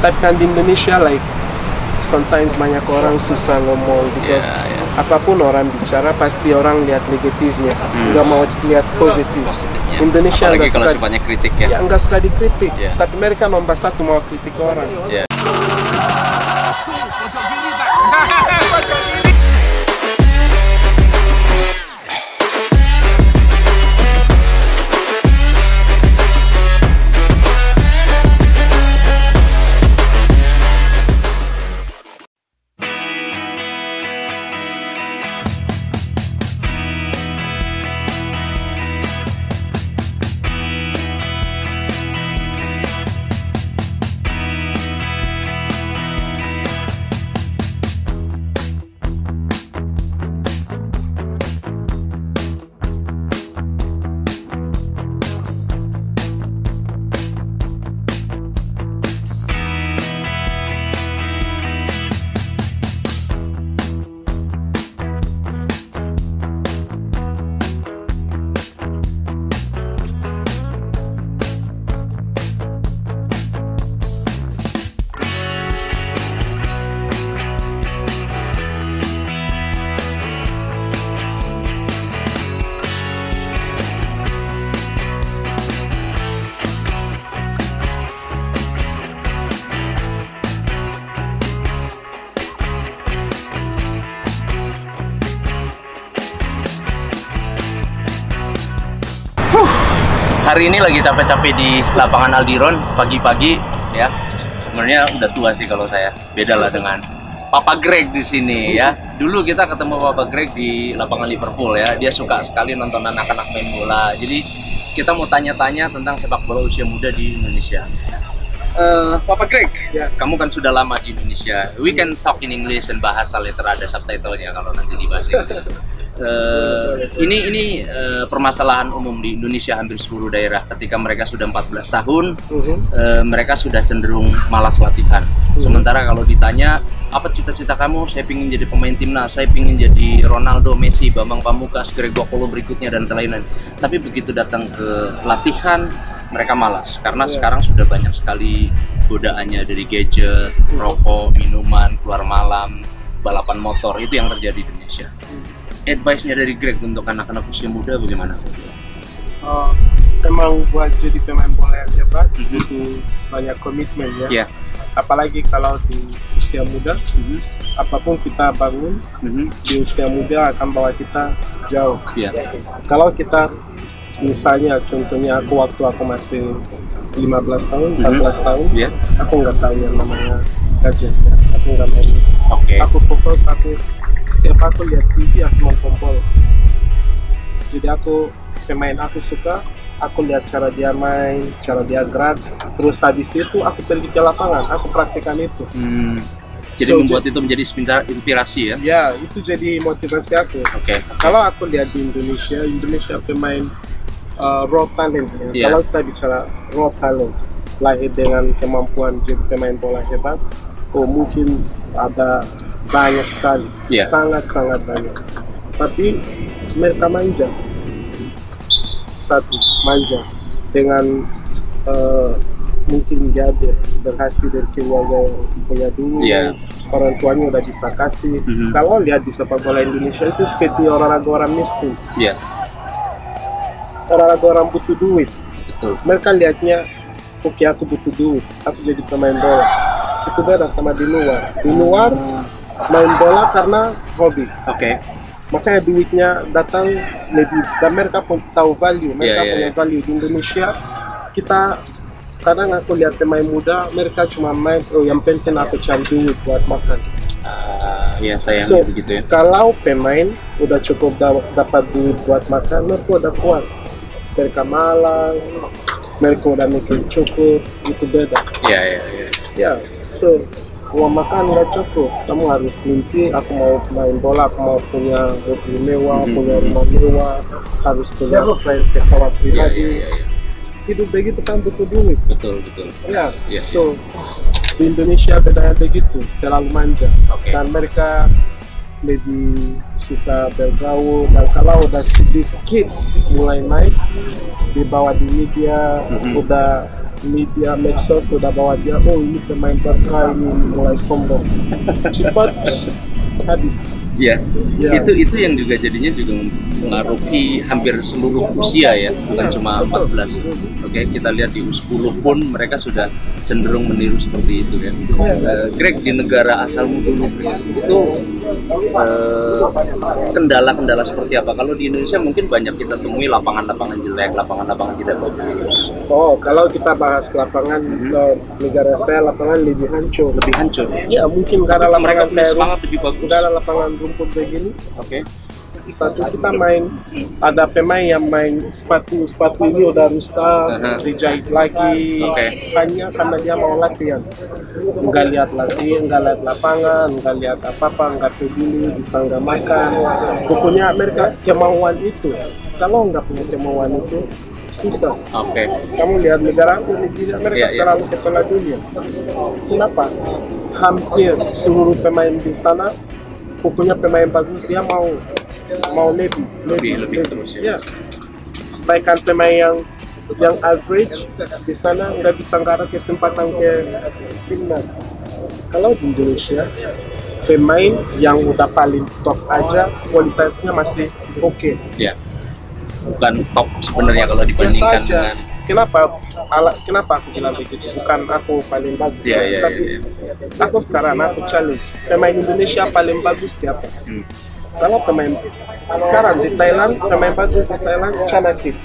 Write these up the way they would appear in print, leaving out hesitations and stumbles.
Tapi kan di Indonesia like sometimes banyak orang susah ngomong because apapun orang bicara pasti orang lihat negatifnya, nggak mau lihat positifnya. Indonesia apalagi kalau sifatnya kritik ya. Ya nggak suka dikritik, tapi mereka nomor satu mau kritik orang. Hari ini lagi capek-capek di lapangan Aldiron pagi-pagi ya. Sebenarnya udah tua sih kalau saya. Beda lah dengan Papa Greg di sini ya. Dulu kita ketemu Papa Greg di lapangan Liverpool ya. Dia suka sekali nonton anak-anak main bola. Jadi kita mau tanya-tanya tentang sepak bola usia muda di Indonesia. Papa Greg, kamu kan sudah lama di Indonesia. We can talk in English dan bahasa later, ada subtitlenya kalau nanti dibahas Inggris. Ini permasalahan umum di Indonesia hampir seluruh daerah. Ketika mereka sudah 14 tahun, mereka sudah cenderung malas latihan. Sementara kalau ditanya, apa cita-cita kamu? Saya ingin jadi pemain timnas, saya ingin jadi Ronaldo, Messi, Bambang Pamungkas, Greg Gokolo berikutnya dan lain-lain. Tapi begitu datang ke latihan, mereka malas karena sekarang sudah banyak sekali godaannya dari gadget, rokok, minuman, keluar malam, balapan motor. Itu yang terjadi di Indonesia. Advice-nya dari Greg untuk anak-anak usia muda bagaimana? Emang buat jadi pemain bola yang hebat butuh banyak komitmen ya. Apalagi kalau di usia muda, apapun kita bangun di usia muda akan bawa kita jauh. Kalau kita misalnya contohnya waktu aku masih 15 tahun, 14 tahun, aku nggak tahu yang namanya gadget ya. Aku nggak main. Aku fokus, setiap aku lihat TV aku main kompol. Jadi pemain aku suka, aku lihat cara dia main, cara dia gerak. Terus habis itu aku pergi ke lapangan, aku praktekkan itu. Jadi membuat itu menjadi inspirasi ya? Ya, itu jadi motivasi aku. Kalau aku lihat di Indonesia pemain raw talent ya. Kalau kita bicara raw talent, lahir dengan kemampuan jadi pemain bola hebat, mungkin ada banyak sekali, sangat-sangat banyak. Tapi mereka manja, manja dengan mungkin dia berhasil dari keluarga yang punya dulu, orang tuanya udah bisa kasih. Kalau lihat di sepak bola Indonesia itu seperti orang miskin, orang butuh duit. Mereka lihatnya, oke aku butuh duit, aku jadi pemain bola. Itu beda sama di luar. Di luar main bola karena hobi. Makanya duitnya datang lebih, dan mereka pun tahu value. Mereka punya value. Di Indonesia kita kadang aku lihat pemain muda, mereka cuma main, yang penting aku cari duit buat makan. Sayangnya begitu ya. Kalau pemain udah cukup dapat duit buat makan, mereka udah puas. Mereka malas, mereka udah mikir cukup, itu beda. So uang makan nggak cukup, kamu harus mimpi, aku mau main bola, aku mau punya mobil mewah, punya rumah mewah, harus punya pesawat pribadi. Hidup begitu kan butuh duit. Betul. So di Indonesia bedanya begitu, terlalu manja. Dan mereka lebih suka bergaul, dan kalau udah sedikit mulai naik, dibawa di media, udah media medsos sudah bawa dia, oh ini pemain Barca, ini mulai sombong. Cepat habis. Ya, itu yang juga jadinya juga mengaruhi hampir seluruh usia ya, bukan cuma 14. Oke, kita lihat di U10 pun mereka sudah cenderung meniru seperti itu kan. Greg, di negara asalmu dulu itu kendala-kendala seperti apa? Kalau di Indonesia mungkin banyak kita temui lapangan-lapangan jelek, lapangan-lapangan tidak bagus. Oh, kalau kita bahas lapangan negara saya, lapangan lebih hancur. Lebih hancur? Ya, mungkin karena lapangan mereka semangat lebih bagus. Karena lapangan rumput begini. Oke. Satu kita main, ada pemain yang main sepatu ini udah rusak, dijahit lagi, hanya karena dia mau latihan. Nggak lihat latihan, nggak lihat lapangan, nggak lihat apa-apa, nggak peduli, bisa nggak makan. Pokoknya mereka kemauan itu. Kalau nggak punya kemauan itu, susah. Kamu lihat negara aku, mereka selalu ke Piala Dunia. Kenapa? Hampir seluruh pemain di sana, pokoknya pemain bagus, dia mau lebih terus ya. Bahkan pemain yang average di sana nggak ada kesempatan ke timnas. Kalau di Indonesia, pemain yang udah paling top aja kualitasnya masih oke. Ya, bukan top sebenarnya kalau dibandingkan dengan. Kenapa aku bilang begitu? Bukan aku paling bagus, tapi aku sekarang challenge pemain Indonesia paling bagus siapa? Kalau pemain sekarang di Thailand, pemain bagus di Thailand Chanakit.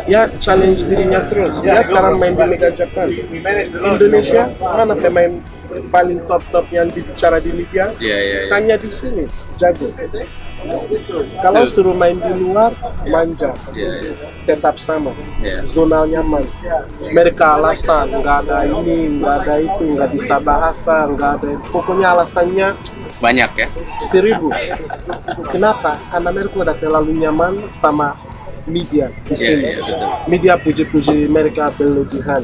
Ya challenge dirinya terus. Dia sekarang main di Liga Jepang. Indonesia mana pemain paling top yang dibicara di Liga? Hanya di sini jago. Kalau suruh main di luar manja, tetap sama. Zona nyaman. Mereka alasan nggak ada ini, nggak ada itu, nggak bisa bahasa, nggak ada. Pokoknya alasannya banyak ya. 1000. Kenapa? Karena mereka udah terlalu nyaman sama media di sini. Media puji-puji mereka berlebihan.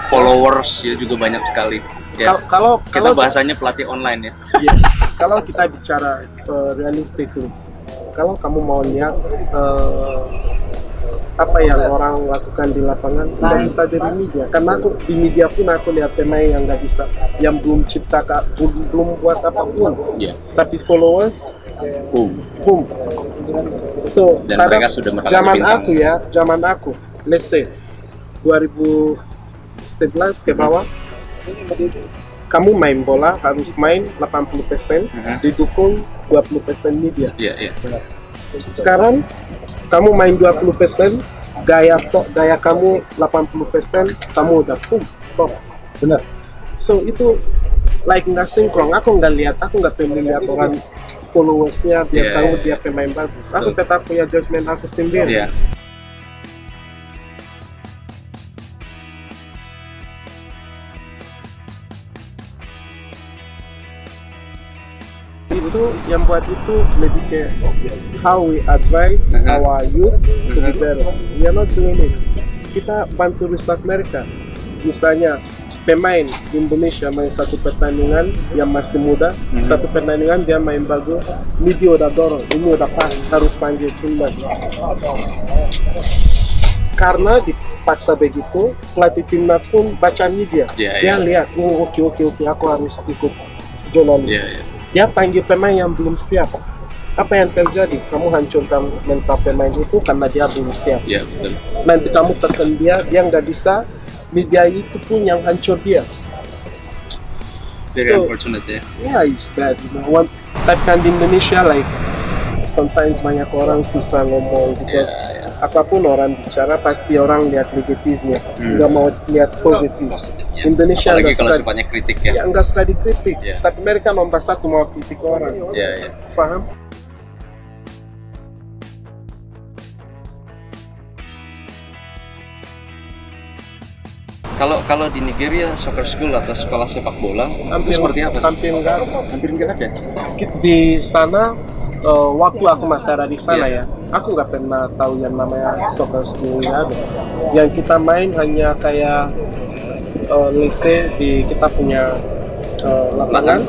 Followers ya juga banyak sekali. Kalau bahasanya pelatih online ya. Kalau kita bicara realistik, kalau kamu mau lihat apa yang orang lakukan di lapangan, nggak bisa dari media. Karena aku di media pun aku lihat pemain yang nggak bisa, yang belum ciptakan, belum buat apapun. Tapi followers, boom. So, dan mereka sudah zaman aku, let's say 2011 ke bawah, kamu main bola harus main 80%, didukung 20% media. Sekarang kamu main 20%, gaya kamu 80%, kamu udah top. Benar. So itu like nggak sinkron. Aku nggak pengen lihat orang followersnya biar tahu dia pemain bagus. Aku tetap punya judgement aku sendiri. Itu yang buat itu lebih ke how we advise our youth to be better. We are not doing it. Kita bantu rusak mereka. Misalnya pemain di Indonesia main satu pertandingan yang masih muda, satu pertandingan dia main bagus, media udah dorong, ini udah pas, harus panggil timnas. Karena dipaksa begitu, pelatih timnas pun baca media. Dia lihat, oh oke, aku harus ikut jurnalis. Dia panggil pemain yang belum siap. Apa yang terjadi? Kamu hancurkan mental pemain itu karena dia belum siap. Nanti kamu tekan dia nggak bisa. Media itu pun yang hancur dia. Very unfortunate ya. It's bad. Tapi kan di Indonesia, like sometimes banyak orang susah ngomong because apapun orang bicara pasti orang lihat negatifnya, nggak mau lihat positif. Indonesia apalagi kalau sifatnya kritik ya. Nggak suka dikritik, tapi mereka nomor satu mau kritik orang. Paham? Kalau di Nigeria soccer school atau sekolah sepak bola itu seperti apa? Hampir nggak ada. Di sana waktu aku masih ada di sana aku nggak pernah tahu yang namanya soccer school ada. Yang kita main hanya kayak lise di kita punya lapangan.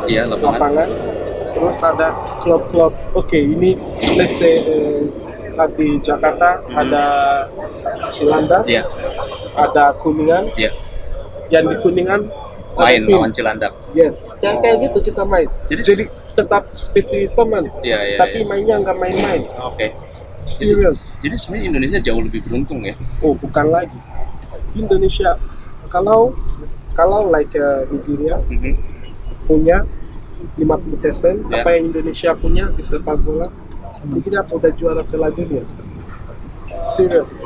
Terus ada klub-klub. Oke, ini lise di Jakarta ada Cilandak, ada Kuningan. Yang di Kuningan main lawan Cilandak. Yes, kayak gitu kita main. Jadi tetap seperti teman, tapi mainnya nggak main-main. Serius. Jadi sebenarnya Indonesia jauh lebih beruntung ya. Oh, bukan lagi. Indonesia kalau like Nigeria punya 50% apa yang Indonesia punya di sepak bola, kita udah juara Piala Dunia. Serius.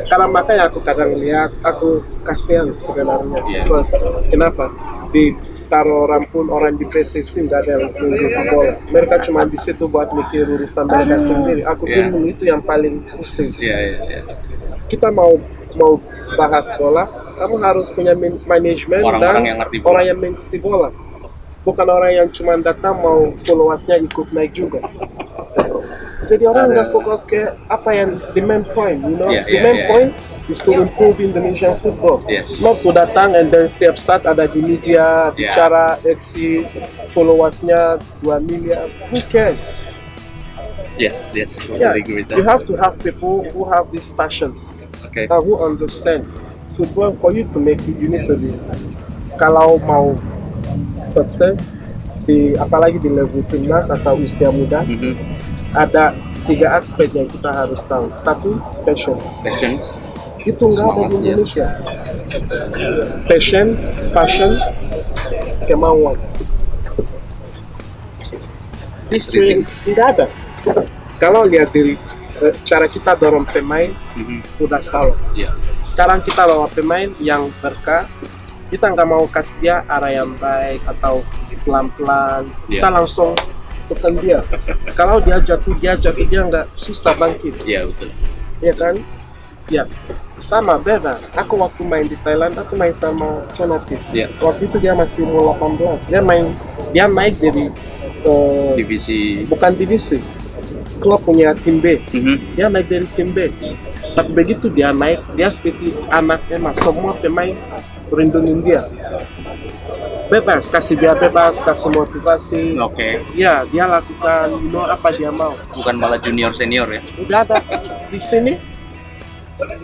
Karena makanya aku kadang lihat, aku kasihan sebenarnya. Terus kenapa? Ditaruh rampun orang di PSSI nggak ada yang mengikuti bola. Mereka cuma di situ buat mikir urusan mereka sendiri. Aku bingung itu yang paling pusing. Kita mau bahas bola, kamu harus punya manajemen dan orang yang mengerti bola. Bukan orang yang cuma datang mau followersnya ikut naik juga. Jadi orang nggak fokus ke apa yang the main point, you know. The main point is to improve Indonesian football. Not to datang and then setiap saat ada di media bicara eksis, followersnya 2 miliar. Who cares? Yes, totally agree with that. You have to have people who have this passion, who understand football. For you to make it, you need to be. Kalau mau sukses apalagi di level timnas atau usia muda, ada 3 aspek yang kita harus tahu. 1, passion. Itu nggak ada di Indonesia. Passion, kemauan. These three nggak ada. Kalau lihat dari cara kita dorong pemain, udah salah. Sekarang kita bawa pemain yang berkah, kita nggak mau kasih dia arah yang baik atau pelan-pelan. Kita langsung tekan dia. Kalau dia jatuh, dia nggak susah bangkit. Betul. Iya kan? Sama beda. Aku waktu main di Thailand, aku main sama Chanatif. Waktu itu dia masih umur 18. Dia naik dari divisi. Bukan divisi. Klub punya tim B. Dia naik dari tim B. Tapi begitu dia naik, dia seperti anaknya, semua pemain merindungin dia. Bebas, kasih dia bebas, kasih motivasi. Ya, dia lakukan, apa dia mau. Bukan malah junior senior ya? Udah ada di sini.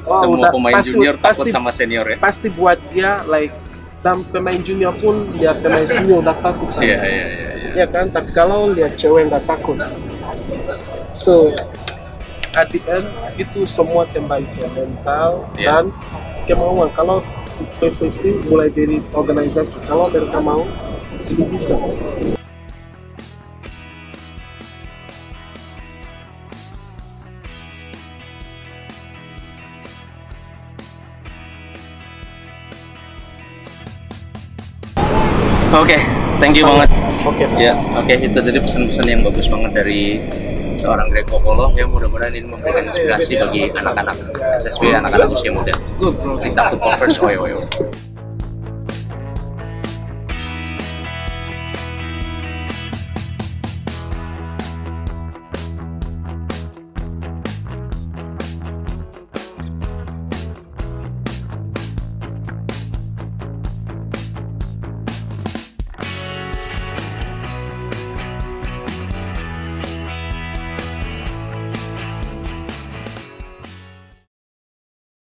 Semua pemain junior takut sama senior ya? Pasti buat dia dan pemain junior pun lihat pemain senior udah takut. Iya kan? Tapi kalau lihat cewek nggak takut. So, at the end itu semua kembali ke mental dan kemauan. Kalau PSSI mulai dari organisasi, kalau mereka mau, ini bisa. Thank you banget. Itu tadi pesan-pesan yang bagus banget dari seorang Greg Popolo. Ya, mudah-mudahan ini memberikan inspirasi bagi anak-anak SSB, anak-anak usia muda. Kita football first.